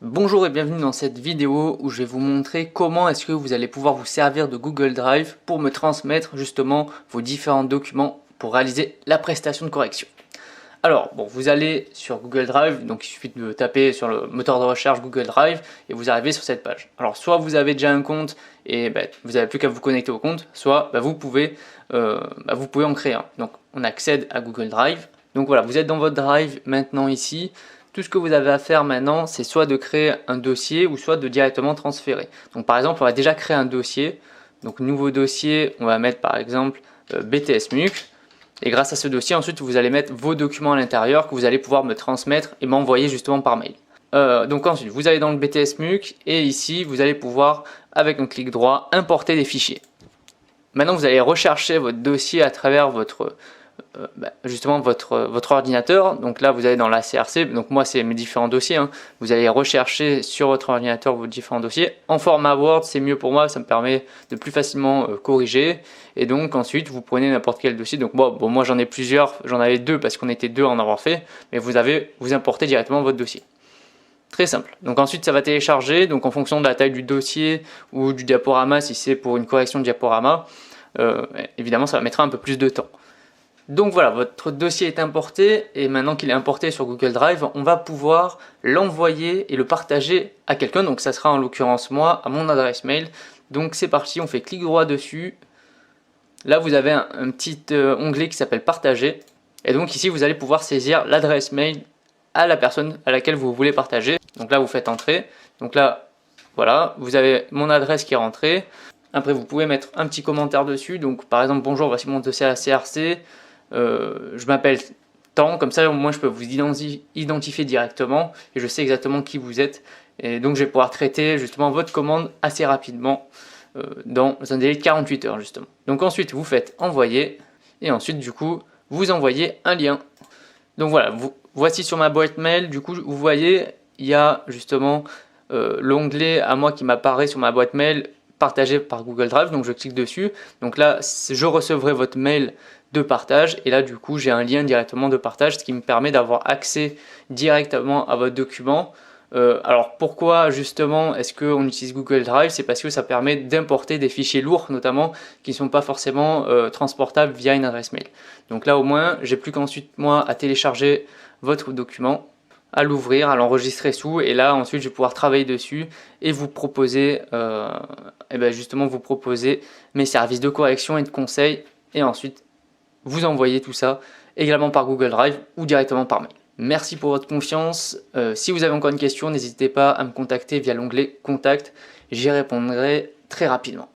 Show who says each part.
Speaker 1: Bonjour et bienvenue dans cette vidéo où je vais vous montrer comment est-ce que vous allez pouvoir vous servir de Google Drive pour me transmettre justement vos différents documents pour réaliser la prestation de correction. Alors, vous allez sur Google Drive, donc il suffit de taper sur le moteur de recherche Google Drive et vous arrivez sur cette page. Alors, soit vous avez déjà un compte et vous n'avez plus qu'à vous connecter au compte, soit vous pouvez en créer un. Donc, on accède à Google Drive. Donc voilà, vous êtes dans votre Drive maintenant ici. Tout ce que vous avez à faire maintenant, c'est soit de créer un dossier ou soit de directement transférer. Donc par exemple, on va déjà créer un dossier. Donc nouveau dossier, on va mettre par exemple BTS MUC. Et grâce à ce dossier, ensuite, vous allez mettre vos documents à l'intérieur que vous allez pouvoir me transmettre et m'envoyer justement par mail. Donc ensuite, vous allez dans le BTS MUC et ici, vous allez pouvoir, avec un clic droit, importer des fichiers. Maintenant, vous allez rechercher votre dossier à travers justement votre ordinateur. Donc là, vous allez dans la CRC. Donc moi, c'est mes différents dossiers. Vous allez rechercher sur votre ordinateur vos différents dossiers. En format Word, c'est mieux pour moi. Ça me permet de plus facilement corriger. Et donc ensuite, vous prenez n'importe quel dossier. Donc moi, j'en ai plusieurs. J'en avais deux parce qu'on était deux à en avoir fait. Mais vous importez directement votre dossier. Très simple. Donc ensuite, ça va télécharger. Donc en fonction de la taille du dossier ou du diaporama, si c'est pour une correction de diaporama, évidemment, ça va mettre un peu plus de temps. Donc voilà, votre dossier est importé et maintenant qu'il est importé sur Google Drive, on va pouvoir l'envoyer et le partager à quelqu'un. Donc ça sera en l'occurrence moi, à mon adresse mail. Donc c'est parti, on fait clic droit dessus. Là vous avez un petit onglet qui s'appelle partager. Et donc ici vous allez pouvoir saisir l'adresse mail à la personne à laquelle vous voulez partager. Donc là vous faites entrer. Donc là voilà, vous avez mon adresse qui est rentrée. Après vous pouvez mettre un petit commentaire dessus. Donc par exemple bonjour, voici mon dossier à la CRC. Je m'appelle tant, comme ça au moins je peux vous identifier directement et je sais exactement qui vous êtes, et donc je vais pouvoir traiter justement votre commande assez rapidement dans un délai de 48 heures justement. Donc ensuite vous faites envoyer et ensuite du coup vous envoyez un lien. Donc voilà, voici sur ma boîte mail, du coup vous voyez il y a justement l'onglet à moi qui m'apparaît sur ma boîte mail partagé par Google Drive, donc je clique dessus. Donc là je recevrai votre mail de partage et là du coup j'ai un lien directement de partage, ce qui me permet d'avoir accès directement à votre document. Alors pourquoi justement est-ce qu'on utilise Google Drive? C'est parce que ça permet d'importer des fichiers lourds notamment qui ne sont pas forcément transportables via une adresse mail. Donc là au moins j'ai plus qu'ensuite moi à télécharger votre document, à l'ouvrir, à l'enregistrer sous, et là ensuite je vais pouvoir travailler dessus et vous proposer justement vous proposer mes services de correction et de conseil, et ensuite vous envoyez tout ça également par Google Drive ou directement par mail. Merci pour votre confiance. Si vous avez encore une question, n'hésitez pas à me contacter via l'onglet Contact. J'y répondrai très rapidement.